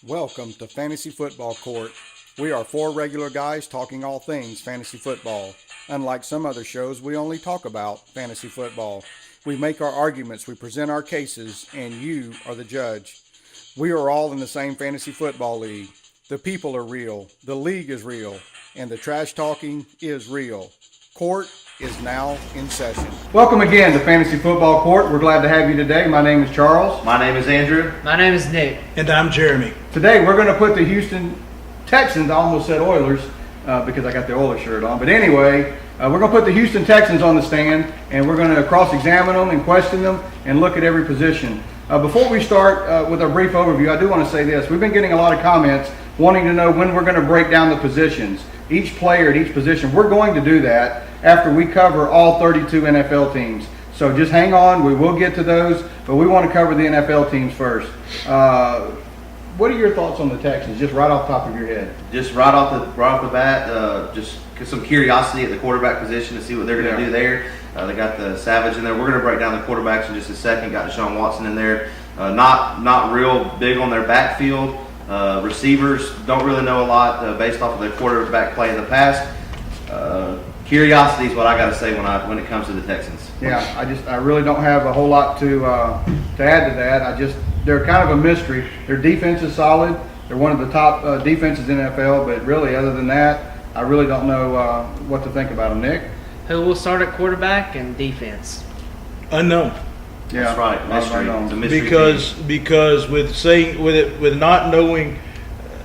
Welcome to Fantasy Football Court. We are four regular guys talking all things fantasy football. Unlike some other shows, we only talk about fantasy football. We make our arguments, we present our cases, and you are the judge. We are all in the same fantasy football league. The people are real, the league is real, and the trash talking is real. Court is now in session. Welcome again to Fantasy Football Court. We're glad to have you today. My name is Charles. My name is Andrew. My name is Nick. And I'm Jeremy. Today we're going to put the Houston Texans, I almost said Oilers because I got the Oilers shirt on. But anyway, we're going to put the Houston Texans on the stand and we're going to cross-examine them and question them and look at every position. Before we start with our brief overview, I do want to say this. We've been getting a lot of comments wanting to know when we're going to break down the positions, each player at each position. We're going to do that after we cover all 32 NFL teams. So just hang on. We will get to those, but we want to cover the NFL teams first. What are your thoughts on the Texans, just right off the top of your head? Just right off the bat, just some curiosity at the quarterback position to see what they're going to do there. They got the Savage in there. We're going to break down the quarterbacks in just a second. Got Deshaun Watson in there. Not real big on their backfield. Receivers don't really know a lot based off of their quarterback play in the past. Curiosity is what I got to say when it comes to the Texans. Yeah, I really don't have a whole lot to add to that. They're kind of a mystery. Their defense is solid. They're one of the top defenses in the NFL, but really, other than that, I really don't know what to think about them. Nick? Who will start at quarterback and defense? Unknown. Yeah, that's right. Mystery. It's a mystery Because with not knowing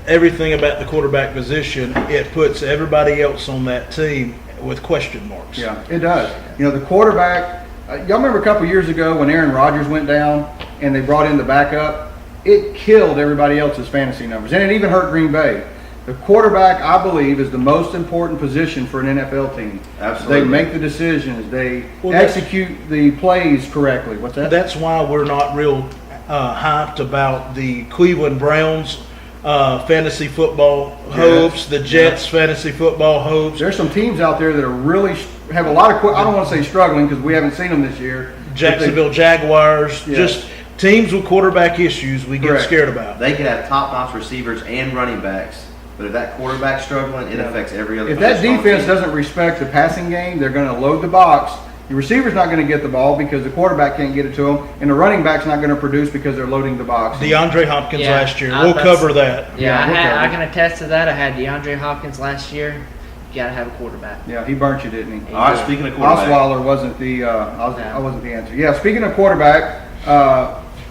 everything about the quarterback position, it puts everybody else on that team with question marks. Yeah, it does. You know, the quarterback. Y'all remember a couple years ago when Aaron Rodgers went down and they brought in the backup? It killed everybody else's fantasy numbers, and it even hurt Green Bay. The quarterback, I believe, is the most important position for an NFL team. Absolutely. They make the decisions. They execute the plays correctly. What's that? That's why we're not real hyped about the Cleveland Browns fantasy football hopes, the Jets fantasy football hopes. There's some teams out there that are really have a lot of. I don't want to say struggling because we haven't seen them this year. Jacksonville Jaguars, just teams with quarterback issues we get scared about. They can have top-notch receivers and running backs, but if that quarterback's struggling, it affects every other. If that defense doesn't respect the passing game, they're going to load the box. The receiver's not going to get the ball because the quarterback can't get it to him, and the running back's not going to produce because they're loading the box. DeAndre Hopkins last year. We'll cover that. I can attest to that. I had DeAndre Hopkins last year. You got to have a quarterback. Yeah, he burnt you, didn't he? All right, speaking of quarterback. Osweiler wasn't the answer. Yeah, speaking of quarterback,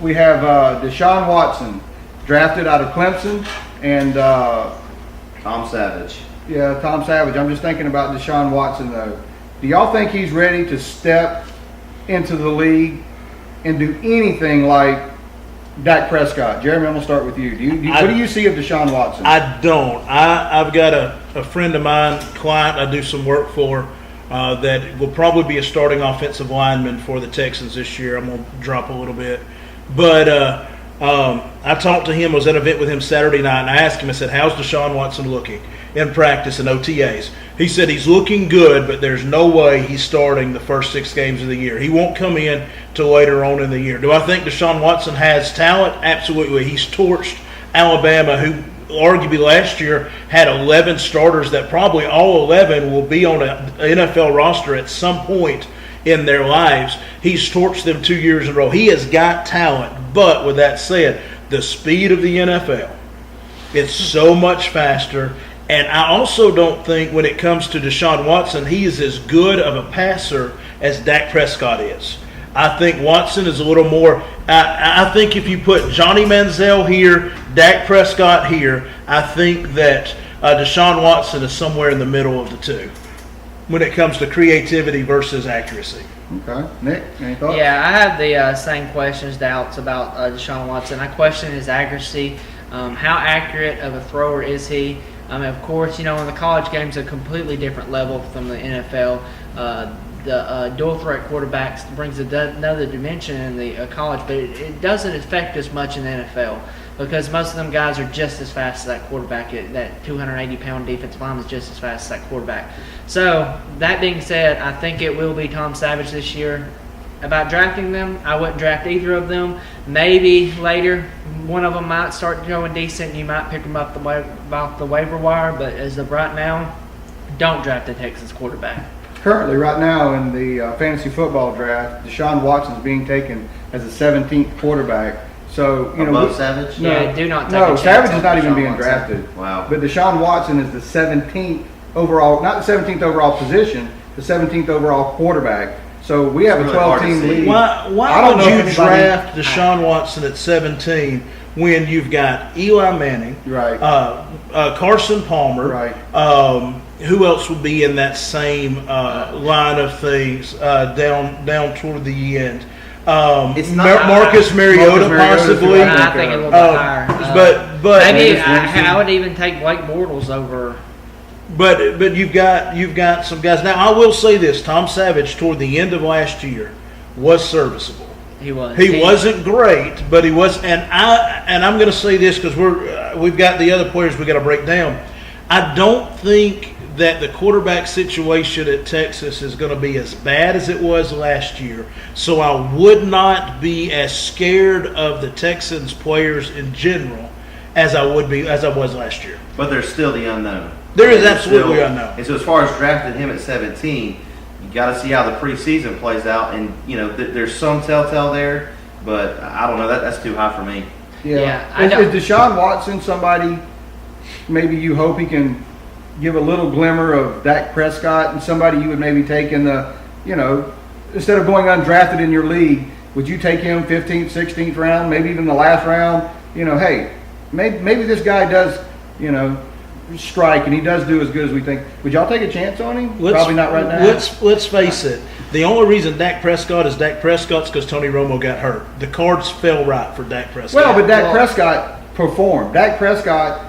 we have Deshaun Watson, drafted out of Clemson, and Tom Savage. Yeah, Tom Savage. I'm just thinking about Deshaun Watson, though. Do y'all think he's ready to step into the league and do anything like Dak Prescott? Jeremy, I'm going to start with you. What do you see of Deshaun Watson? I don't. I've got a friend of mine, client I do some work for, that will probably be a starting offensive lineman for the Texans this year. I'm going to drop a little bit. But I talked to him. I was at an event with him Saturday night, and I asked him, I said, how's Deshaun Watson looking in practice and OTAs? He said he's looking good, but there's no way he's starting the first 6 games of the year. He won't come in till later on in the year. Do I think Deshaun Watson has talent? Absolutely. He's torched Alabama, who arguably last year had 11 starters that probably all 11 will be on an NFL roster at some point in their lives. He's torched them 2 years in a row. He has got talent, but with that said, the speed of the NFL, it's so much faster. And I also don't think when it comes to Deshaun Watson, he is as good of a passer as Dak Prescott is. I think Watson is a little more I think if you put Johnny Manziel here, Dak Prescott here, I think that Deshaun Watson is somewhere in the middle of the two when it comes to creativity versus accuracy. Okay. Nick, any thoughts? Yeah, I have the same doubts about Deshaun Watson. I question his accuracy. How accurate of a thrower is he? Of course, in the college game's a completely different level from the NFL. The dual threat quarterbacks brings another dimension in the college, but it doesn't affect as much in the NFL because most of them guys are just as fast as that quarterback. That 280-pound defensive lineman is just as fast as that quarterback. So, that being said, I think it will be Tom Savage this year. about drafting them. I wouldn't draft either of them. Maybe later, one of them might start going decent. You might pick them up off the waiver wire. But as of right now, don't draft the Texans quarterback. Currently, right now in the fantasy football draft, Deshaun Watson is being taken as the 17th quarterback. So Above Savage? Yeah, do not take a No, chance Savage is on not even Deshaun being Watson. drafted. Wow. But Deshaun Watson is the 17th overall, not the 17th overall position, the 17th overall quarterback. So we have It's a really hard to 12-team see. league. Why I don't would know you if anybody- draft Deshaun Watson at 17 when you've got Eli Manning, Right. Carson Palmer, Right. Who else would be in that same line of things down toward the end? It's not- Marcus Mariota, Marcus Mariota, possibly. I I think a little bit higher. but Maybe Jameis Winston. I would even take Blake Bortles over. But you've got some guys. Now I will say this: Tom Savage toward the end of last year was serviceable. He was. He wasn't great, but he was. And I'm going to say this because we've got the other players we got to break down. I don't think that the quarterback situation at Texas is going to be as bad as it was last year. So I would not be as scared of the Texans players in general as I was last year. But there's still the unknown. There is There's absolutely still- unknown. And so as far as drafting him at 17, you got to see how the preseason plays out. And, there's some telltale there, but I don't know. That's too high for me. Yeah, I Is, don't- is Deshaun Watson somebody maybe you hope he can give a little glimmer of Dak Prescott and somebody you would maybe take in the, instead of going undrafted in your league, would you take him 15th, 16th round, maybe even the last round? Hey, maybe this guy does, strike and he does do as good as we think. Would y'all take a chance on him? Probably not right now. Let's face it. The only reason Dak Prescott is Dak Prescott's because Tony Romo got hurt. The cards fell right for Dak Prescott. Well, but Dak Prescott performed. Dak Prescott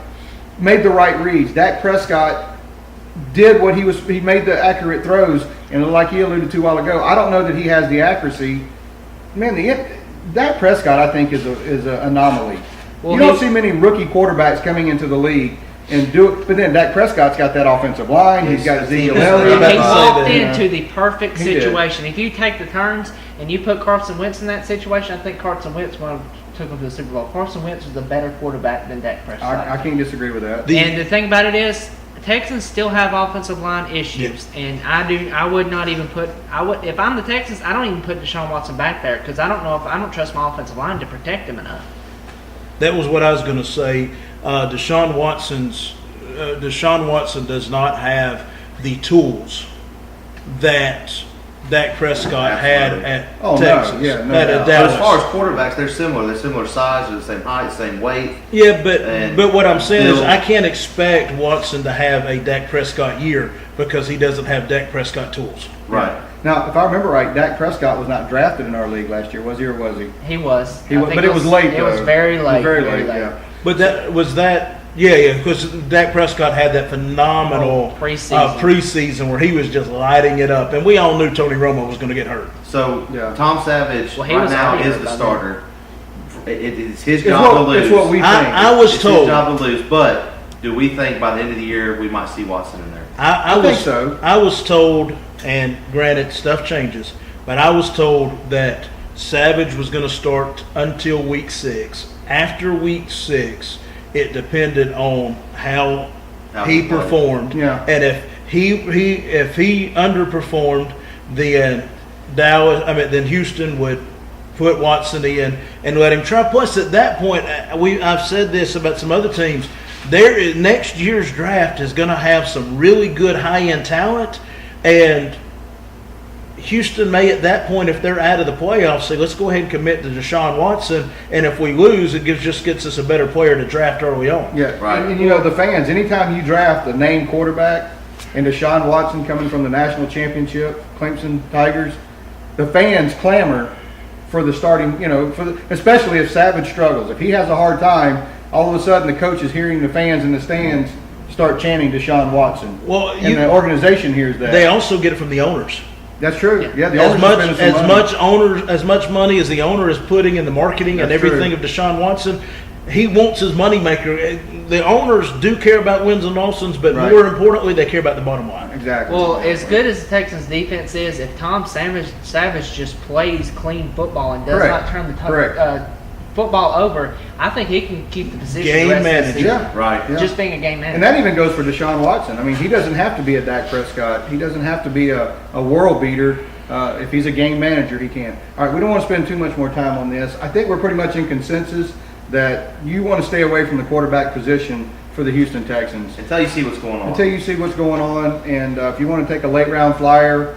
made the right reads. Dak Prescott did what he made the accurate throws, and like he alluded to a while ago, I don't know that he has the accuracy. Man, Dak Prescott, I think, is an anomaly. Well, you don't see many rookie quarterbacks coming into the league and do it, but then Dak Prescott's got that offensive line. He's got Ezekiel He's- Elliott. And he about to say walked that, into the perfect He did. situation. If you take the turns and you put Carson Wentz in that situation, I think Carson Wentz would have took him to the Super Bowl. Carson Wentz was a better quarterback than Dak Prescott. I can't disagree with that. And the thing about it is, the Texans still have offensive line issues, and I would not even put. If I'm the Texans, I don't even put Deshaun Watson back there because I don't trust my offensive line to protect him enough. That was what I was going to say. Deshaun Watson does not have the tools that Dak Prescott had Absolutely. at Oh, no. Texas. Yeah, no at doubt. So Dallas. as far as quarterbacks, they're similar. They're similar size, they're the same height, same weight. Yeah, And but what I'm saying is Bill- I can't expect Watson to have a Dak Prescott year because he doesn't have Dak Prescott tools. Right. Now, if I remember right, Dak Prescott was not drafted in our league last year, was he or was he? He was. He I was, think but it was late. It was though. very It was late. very late. Yeah. But because Dak Prescott had that phenomenal preseason where he was just lighting it up, and we all knew Tony Romo was going to get hurt. So Yeah. Tom Savage Well, he right was now already is hurt the by starter. It's his It's job to what, lose. it's what we think. I was It's told. his job to lose, but do we think by the end of the year we might see Watson in there? I think so. I was told, and granted, stuff changes, but I was told that Savage was going to start until week 6. After week 6, it depended on how he he played. performed. Yeah. And if he underperformed, then then Houston would put Watson in and let him try. Plus, at that point, I've said this about some other teams. Next year's draft is going to have some really good high-end talent, and Houston may at that point, if they're out of the playoffs, say, let's go ahead and commit to Deshaun Watson, and if we lose, it just gets us a better player to draft early on. Yeah, Right. and the fans, anytime you draft a named quarterback and Deshaun Watson coming from the national championship, Clemson Tigers, the fans clamor for the starting, especially if Savage struggles. If he has a hard time, all of a sudden the coach is hearing the fans in the stands start chanting Deshaun Watson. Well, and the organization hears that. They also get it from the owners. That's true. Yeah, the As owners much are spending some money. as much money as the owner is putting in the marketing and That's everything true. of Deshaun Watson, he wants his moneymaker. The owners do care about wins and losses, but Right. more importantly, they care about the bottom line. Exactly. Well, as good as the Texans defense is, if Tom Savage just plays clean football and does Correct. not turn the Correct. football over, I think he can keep the position. Game the rest of the manager. season. Yeah. Right. Yeah. Just being a game manager. And that even goes for Deshaun Watson. I mean, he doesn't have to be a Dak Prescott. He doesn't have to be a world beater. If he's a game manager, he can. All right, we don't want to spend too much more time on this. I think we're pretty much in consensus that you want to stay away from the quarterback position for the Houston Texans Until you see what's going on. until you see what's going on. And if you want to take a late round flyer,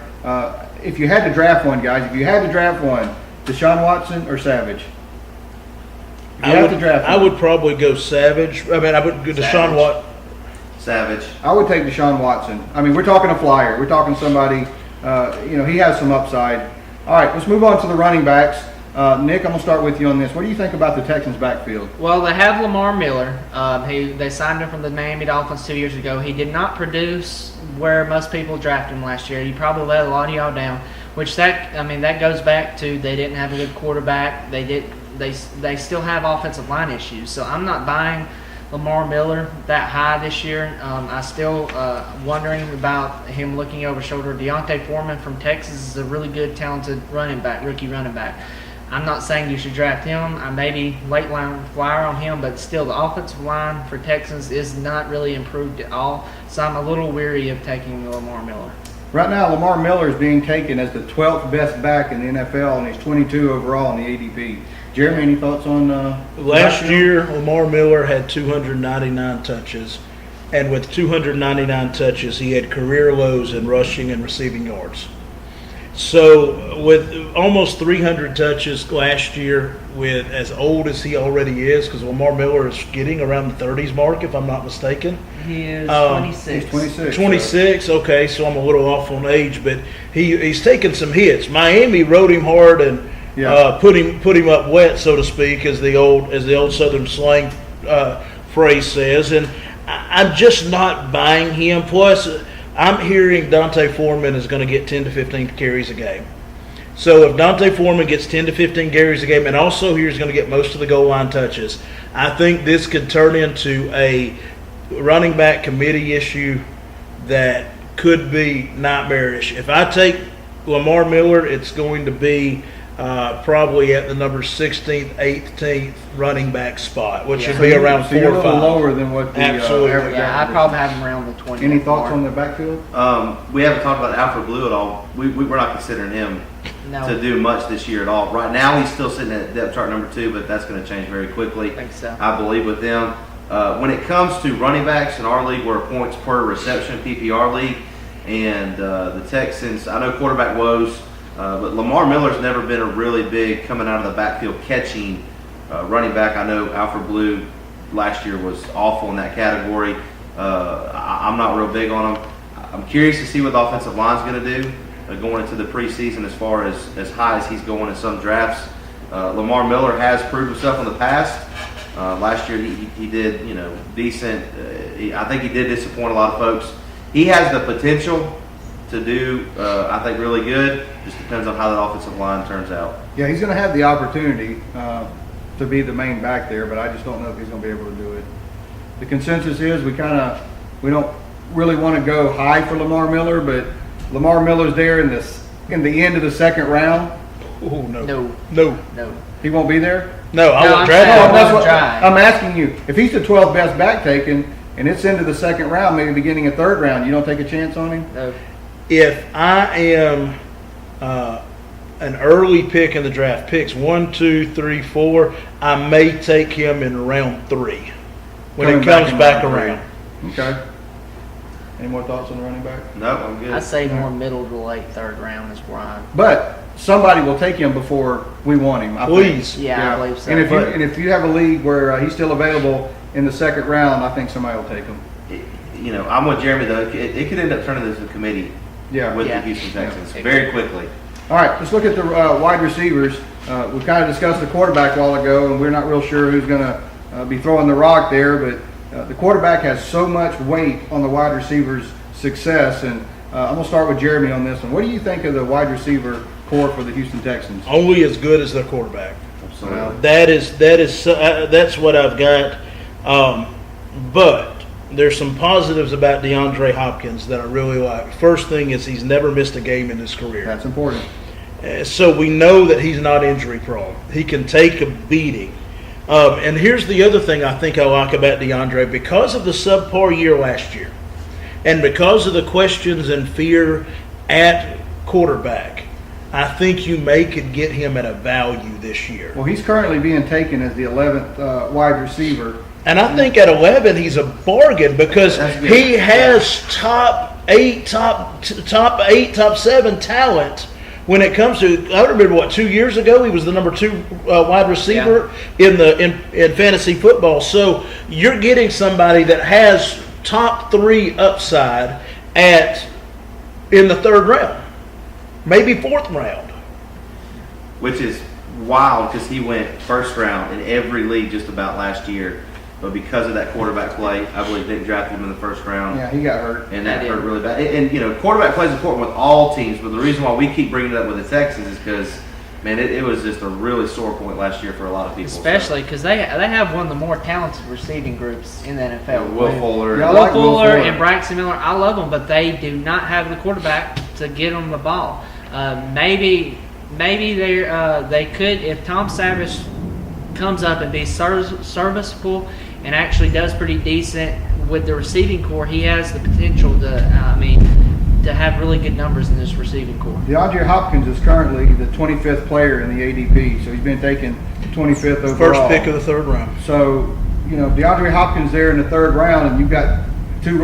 if you had to draft one, guys, if you had to draft one, Deshaun Watson or Savage? If you I have would, to draft I one. would probably go Savage. I mean, I would go Deshaun Savage. Watt. Savage. I would take Deshaun Watson. I mean, we're talking a flyer. We're talking somebody, he has some upside. All right, let's move on to the running backs. Nick, I'm going to start with you on this. What do you think about the Texans' backfield? Well, they have Lamar Miller. They signed him from the Miami Dolphins 2 years ago. He did not produce where most people drafted him last year. He probably let a lot of y'all down. That goes back to they didn't have a good quarterback. They still have offensive line issues. So I'm not buying Lamar Miller that high this year. I still wondering about him looking over his shoulder. Deontay Foreman from Texas is a really good, talented rookie running back. I'm not saying you should draft him. I maybe late line flyer on him, but still the offensive line for Texans is not really improved at all. So I'm a little weary of taking Lamar Miller. Right now, Lamar Miller is being taken as the 12th best back in the NFL, and he's 22 overall in the ADP. Jeremy, any thoughts on Last backfield? year, Lamar Miller had 299 touches, and with 299 touches, he had career lows in rushing and receiving yards. So, with almost 300 touches last year, with as old as he already is, because Lamar Miller is getting around the 30s mark, if I'm not mistaken. He is Um, 26. He's 26. 26, okay, so I'm a little off on age, but he's taken some hits. Miami rode him hard and Yeah. put him up wet, so to speak, as the old Southern slang phrase says. And I'm just not buying him. Plus, I'm hearing Dante Foreman is going to get 10 to 15 carries a game. So if Dante Foreman gets 10 to 15 carries a game, and also he's going to get most of the goal line touches, I think this could turn into a running back committee issue that could be nightmarish. If I take Lamar Miller, it's going to be probably at the number 16th, 18th running back spot, which would So be you're- around so 4 you're or a little 5. lower than what the Absolutely. average Yeah, I'd is. probably have him around the 20. Any thoughts on the backfield? We haven't talked about Alfred Blue at all. We're not considering him No, to do much this year at all. Right now, he's still sitting at depth chart number 2, but that's going to change very quickly. I think so. I believe with them. When it comes to running backs in our league, we're a points per reception PPR league, and the Texans, I know quarterback woes, but Lamar Miller's never been a really big coming out of the backfield catching running back. I know Alfred Blue last year was awful in that category. I'm not real big on him. I'm curious to see what the offensive line's going to do going into the preseason as far as high as he's going in some drafts. Lamar Miller has proved himself in the past. Last year he did, decent. I think he did disappoint a lot of folks. He has the potential to do, I think, really good. Just depends on how that offensive line turns out. Yeah, he's going to have the opportunity to be the main back there, but I just don't know if he's going to be able to do it. The consensus is we don't really want to go high for Lamar Miller, but Lamar Miller's there in the end of the second round. Oh, no. No. He won't be there. No, I No, won't I'm draft saying- him. No, that's what Try. I'm asking you. If he's the 12th best back taken and it's into the second round, maybe beginning of third round, you don't take a chance on him? No. If I am an early pick in the draft, picks 1, 2, 3, 4, I may take him in round 3 when Coming it comes in back round around. three. Okay. Any more thoughts on the running back? No, I'm good. I'd say more middle to late third round is where I'm. But somebody will take him before we want him. I think. Please. Yeah, I believe so. And if you have a league where he's still available in the second round, I think somebody will take him. I'm with Jeremy though. It could end up turning into a committee Yeah. with Yeah. the Houston Texans Yeah. very quickly. All right, let's look at the wide receivers. We kind of discussed the quarterback a while ago, and we're not real sure who's going to be throwing the rock there, but the quarterback has so much weight on the wide receiver's success, and I'm going to start with Jeremy on this one. What do you think of the wide receiver core for the Houston Texans? Only as good as their quarterback. Absolutely. That's what I've got. But there's some positives about DeAndre Hopkins that I really like. First thing is he's never missed a game in his career. That's important. So we know that he's not injury prone. He can take a beating. And here's the other thing I think I like about DeAndre. Because of the subpar year last year, and because of the questions and fear at quarterback, I think you could get him at a value this year. Well, he's currently being taken as the 11th wide receiver. And I think at 11 he's a bargain because he has top 7 talent. When it comes to, I remember 2 years ago he was the number 2 wide receiver in fantasy football. So you're getting somebody that has top 3 upside in the 3rd round, maybe 4th round, Which is wild because he went 1st round in every league just about last year. But because of that quarterback play, I believe they drafted him in the 1st round. Yeah, he got hurt. And that hurt really bad. And quarterback play is important with all teams. But the reason why we keep bringing it up with the Texans is because, man, it was just a really sore point last year for a lot of people. Especially because they have one of the more talented receiving groups in the NFL. Will Fuller. Yeah, I Will like Will Fuller Fuller. and Braxton Miller, I love them, but they do not have the quarterback to get them the ball. Maybe they could, if Tom Savage comes up and be serviceable and actually does pretty decent with the receiving core, he has the potential to have really good numbers in this receiving core. DeAndre Hopkins is currently the 25th player in the ADP, so he's been taken 25th overall. first pick of the 3rd round. So, DeAndre Hopkins there in the 3rd round, and you've got two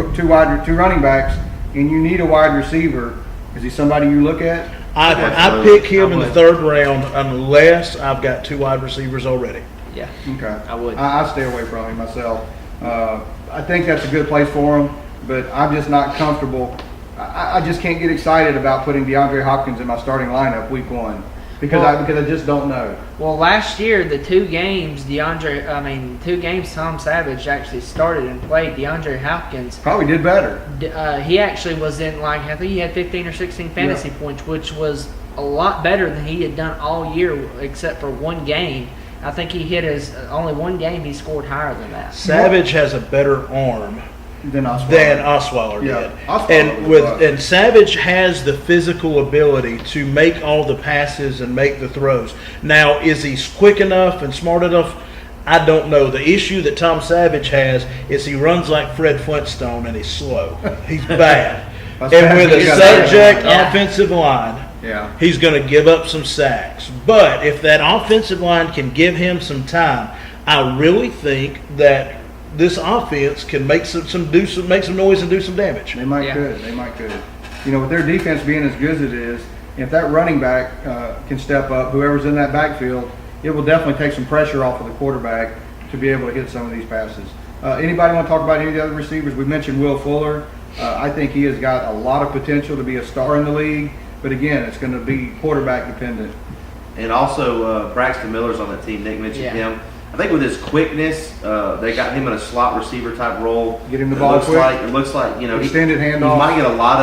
running backs, and you need a wide receiver. Is he somebody you look at? I pick him in the 3rd round unless I've got 2 wide receivers already. Yeah, Okay. I would. I stay away from him myself. I think that's a good place for him, but I'm just not comfortable. I just can't get excited about putting DeAndre Hopkins in my starting lineup week 1 because I just don't know. Well, last year, the 2 games Tom Savage actually started and played, DeAndre Hopkins, Probably did better. he actually was in, I think he had 15 or 16 fantasy points, which was a lot better than he had done all year except for 1 game. I think he hit only 1 game he scored higher than that. Savage has a better arm Than Osweiler. did. Osweiler And Savage has the physical ability to make all the passes and make the throws. Now, is he quick enough and smart enough? I don't know. The issue that Tom Savage has is he runs like Fred Flintstone and he's slow. He's bad. And with a subject offensive line, he's going to give up some sacks. But if that offensive line can give him some time, I really think that this offense can make some noise and do some damage. They might could. With their defense being as good as it is, if that running back can step up, whoever's in that backfield, it will definitely take some pressure off of the quarterback to be able to hit some of these passes. Anybody want to talk about any of the other receivers? We mentioned Will Fuller. I think he has got a lot of potential to be a star in the league, but again, it's going to be quarterback dependent. And also Braxton Miller's on that team. Nick mentioned him. I think with his quickness, they got him in a slot receiver type role. Get him the ball quick. It looks like Extended handoff. He might get a lot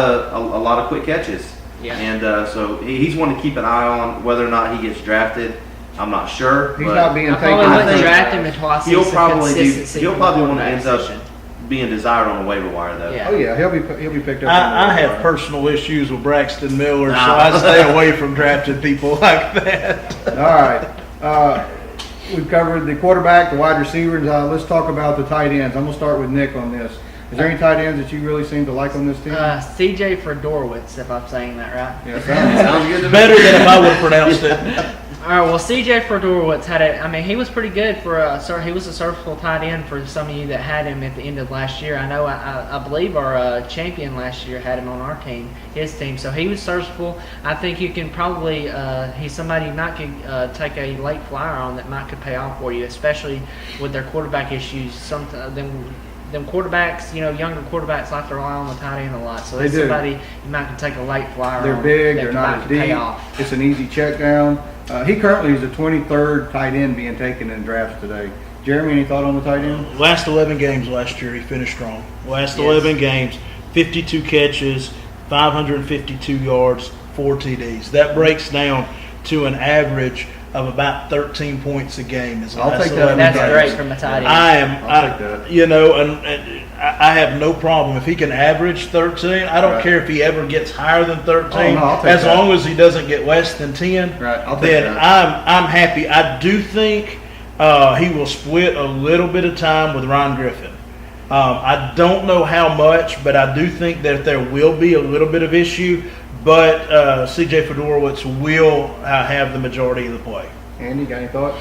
of quick catches. Yeah. And so he's one to keep an eye on. Whether or not he gets drafted, I'm not sure. He's not being I taken. probably wouldn't draft him until I see He'll some probably consistency. he'll from probably the want to end quarterback up position. being desired on the waiver wire though. Yeah. Oh yeah, he'll be picked up. I have personal issues with Braxton Miller, so I stay away from drafting people like that. All right. We've covered the quarterback, the wide receivers. Let's talk about the tight ends. I'm going to start with Nick on this. Is there any tight ends that you really seem to like on this team? CJ Fedorowicz, if I'm saying that right. Yeah, Sounds good to me. Better than if I would have pronounced it. All right, well, CJ Fedorowicz he was pretty good he was a serviceable tight end for some of you that had him at the end of last year. I know, I believe our champion last year had him on our team, his team, so he was serviceable. I think you can probably, he's somebody you might could take a late flyer on that might could pay off for you, especially with their quarterback issues. Them quarterbacks, younger quarterbacks like to rely on the tight end a lot. So it's somebody you might could take a late flyer on. They're big, that they're might not as could pay deep. off. It's an easy check down. He currently is the 23rd tight end being taken in drafts today. Jeremy, any thought on the tight end? Last 11 games last year, he finished strong. Last 11 games, 52 catches, 552 yards, 4 TDs. That breaks down to an average of about 13 points a game. His I'll last take that 11 That's Okay. great games. from a tight end. I'll take that. You know, and I have no problem if he can average 13. I don't Right. care if he ever gets higher than 13, Oh, no, I'll take as that. long as he doesn't get less than 10. Right, I'll take then that. I'm happy. I do think he will split a little bit of time with Ron Griffin. I don't know how much, but I do think that there will be a little bit of issue. But C.J. Fedorowicz will have the majority of the play. Andy, got any thoughts?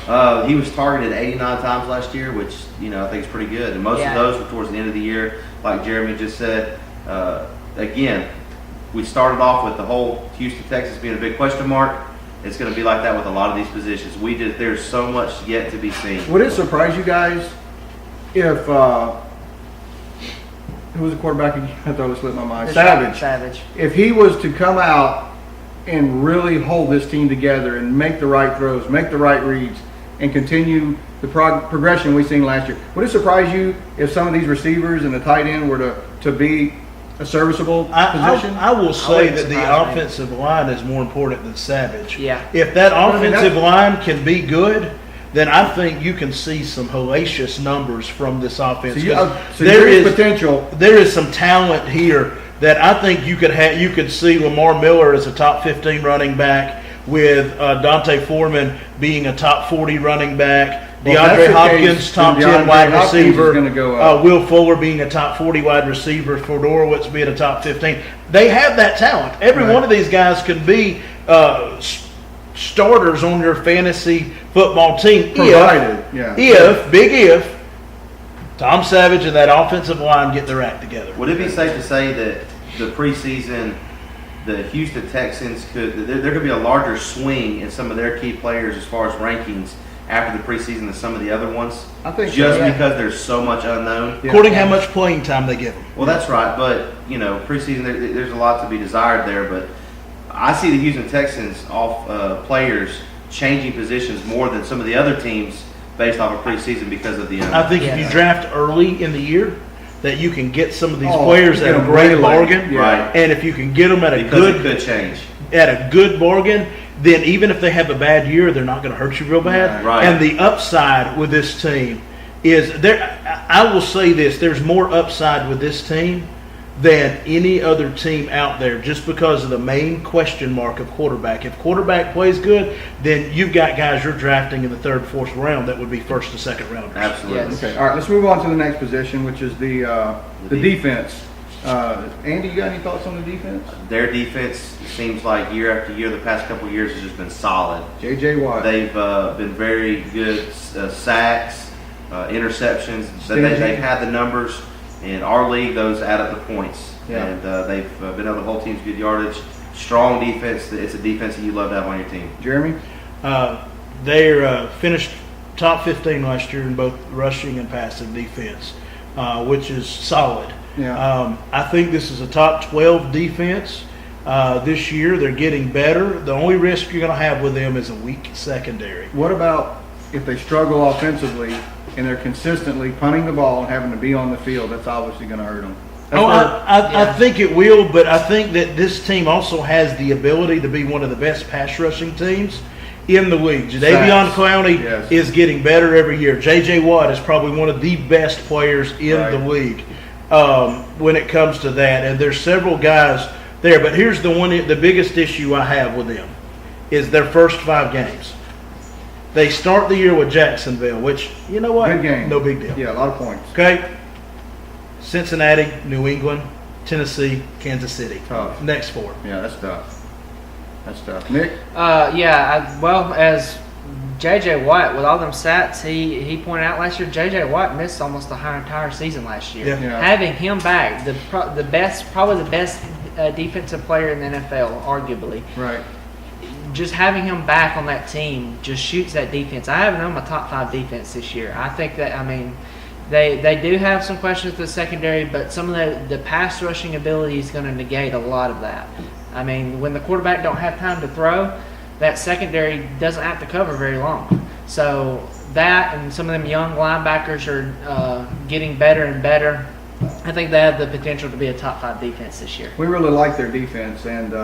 He was targeted 89 times last year, which I think is pretty good. And most Yeah. of those were towards the end of the year, like Jeremy just said. Again, we started off with the whole Houston, Texas being a big question mark. It's going to be like that with a lot of these positions. There's so much yet to be seen. Would it surprise you guys if who was the quarterback again? I thought it slipped my mind. Savage. Savage. If he was to come out and really hold this team together and make the right throws, make the right reads, and continue the progression we seen last year, would it surprise you if some of these receivers and the tight end were to be a serviceable position? I will say wouldn't that the surprise me. offensive line is more important than Savage. Yeah. If that I mean, offensive that's- line can be good, then I think you can see some hellacious numbers from this offense. So, 'Cause there there is is potential. there is some talent here that I think you could see Lamar Miller as a top 15 running back, with Dante Foreman being a top 40 running back. Well, if that's DeAndre the Hopkins, case, top then 10 DeAndre wide Hopkins is receiver. gonna go up. Will Fuller being a top 40 wide receiver. Fedorowicz being a top 15. They have that talent. Every Right. one of these guys can be starters on your fantasy football team. Provided, yeah. If Tom Savage and that offensive line get their act together. Would it be safe to say that the preseason, the Houston Texans there could be a larger swing in some of their key players as far as rankings after the preseason than some of the other ones? I think so, just yeah. because there's so much unknown. Yeah. According to how much playing time they give them. Well, that's right, but preseason there's a lot to be desired there. But I see the Houston Texans players changing positions more than some of the other teams based off of preseason because of the I think if you Yeah. draft early in the year, that you can get some of these Oh, players get at a them great way late. bargain. Yeah. Right. And if you can get them at a because it good could change. bargain, then even if they have a bad year, they're not going to hurt you real bad. Right. And the upside with this team is there. I will say this: there's more upside with this team than any other team out there, just because of the main question mark of quarterback. If quarterback plays good, then you've got guys you're drafting in the third, fourth round that would be first and second rounders. Absolutely. Yes. Okay, all right, let's move on to the next position, which is the defense. Andy, you got any thoughts on the defense? Their defense seems like year after year, the past couple of years has just been solid. J.J. Watt. They've been very good sacks, interceptions. Stingy. They've had the numbers. In our league, those add up to points. Yeah. And they've been able to hold teams good yardage. Strong defense. It's a defense that you love to have on your team. Jeremy? They finished top 15 last year in both rushing and passing defense, which is solid. Yeah. I think this is a top 12 defense this year. They're getting better. The only risk you're going to have with them is a weak secondary. What about if they struggle offensively and they're consistently punting the ball and having to be on the field? That's obviously going to hurt them. That's Oh, where- I think it will, but I think that this team also has the ability to be one of the best pass rushing teams in the league. Jadeveon Facts. Clowney Yes. is getting better every year. J.J. Watt is probably one of the best players in Right. the league when it comes to that. And there's several guys there. But here's the biggest issue I have with them is their first 5 games. They start the year with Jacksonville, which, you know what? Good game. No big deal. Yeah, a lot of points. Okay. Cincinnati, New England, Tennessee, Kansas City. Tough. Next 4. Yeah, that's tough. That's tough. Nick? As J.J. Watt, with all them stats, he pointed out last year, J.J. Watt missed almost the entire season last year. Yeah. Yeah. Having him back, probably the best defensive player in the NFL, arguably. Right. Just having him back on that team just shoots that defense. I have them a top 5 defense this year. I think that, they do have some questions with the secondary, but some of the pass rushing ability is going to negate a lot of that. When the quarterback don't have time to throw, that secondary doesn't have to cover very long. So that and some of them young linebackers are getting better and better. I think they have the potential to be a top 5 defense this year. We really like their defense, and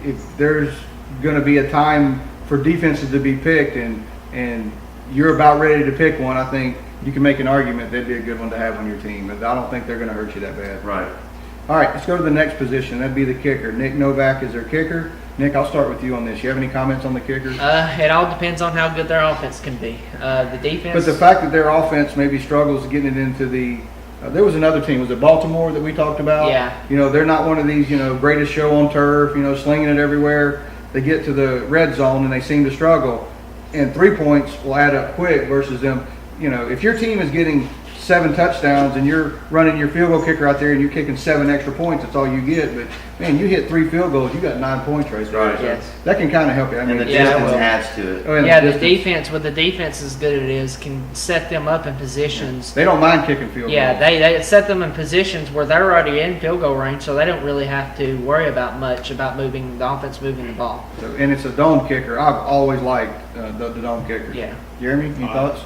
if there's going to be a time for defenses to be picked, and you're about ready to pick one, I think you can make an argument that'd be a good one to have on your team. But I don't think they're going to hurt you that bad. Right. All right, let's go to the next position. That'd be the kicker. Nick Novak is their kicker. Nick, I'll start with you on this. You have any comments on the kicker? It all depends on how good their offense can be. The defense. But the fact that their offense maybe struggles getting it into the there was another team. Was it Baltimore that we talked about? Yeah. You know, they're not one of these, greatest show on turf, slinging it everywhere. They get to the red zone and they seem to struggle. And 3 points will add up quick versus them. If your team is getting 7 touchdowns and you're running your field goal kicker out there and you're kicking 7 extra points, that's all you get. But man, you hit 3 field goals, you got 9 points right there. Right. So Yes. that can kind of help you. I mean, And the Yeah, distance well. adds to it. oh, and Yeah, the distance. defense, with the defense as good as it is, can set them up in positions. They don't mind kicking field Yeah, goals. they set them in positions where they're already in field goal range, so they don't really have to worry about much about moving the offense, moving the ball. So, and it's a dome kicker. I've always liked the dome kicker. Yeah. Jeremy, any thoughts?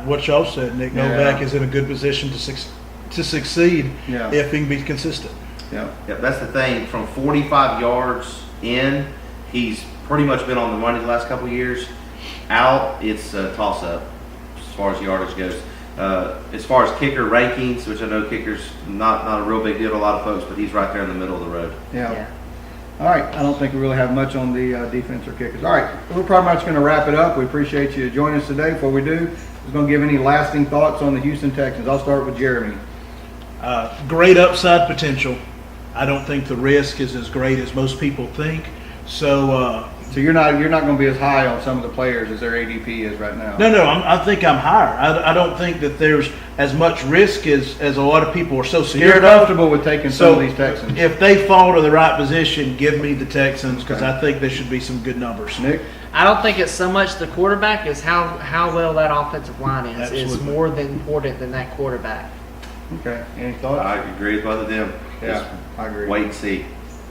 What y'all said, Nick Yeah. Novak is in a good position to succeed Yeah. if he can be consistent. Yeah. Yeah, that's the thing. From 45 yards in, he's pretty much been on the money the last couple of years. Out, it's a toss-up as far as yardage goes. As far as kicker rankings, which I know kicker's not a real big deal to a lot of folks, but he's right there in the middle of the road. Yeah. Yeah. All right. I don't think we really have much on the defense or kickers. All right. We're pretty much going to wrap it up. We appreciate you joining us today. Before we do, who's going to give any lasting thoughts on the Houston Texans? I'll start with Jeremy. Great upside potential. I don't think the risk is as great as most people think. So So you're not going to be as high on some of the players as their ADP is right now. no, I think I'm higher. I don't think that there's as much risk as a lot of people are so You're scared of. comfortable with taking some So of these Texans. if they fall to the right position, give me the Texans because I think there should be some good numbers. Nick? I don't think it's so much the quarterback as how well that offensive line is. It's Absolutely. more than important than that quarterback. Okay. Any thoughts? I agree with both of them. Yeah, I agree. Wait and see.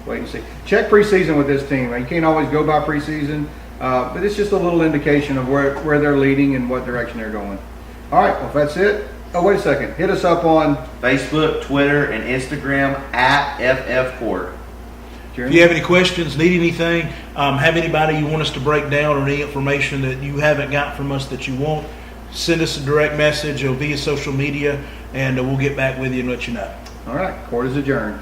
Wait and see. Check preseason with this team. You can't always go by preseason, but it's just a little indication of where they're leading and what direction they're going. All right, well, if that's it. Oh, wait a second. Hit us up on Facebook, Twitter, and Instagram at FFCourt. If you have any questions, need anything, have anybody you want us to break down or any information that you haven't got from us that you want, send us a direct message or via social media, and we'll get back with you and let you know. All right, court is adjourned.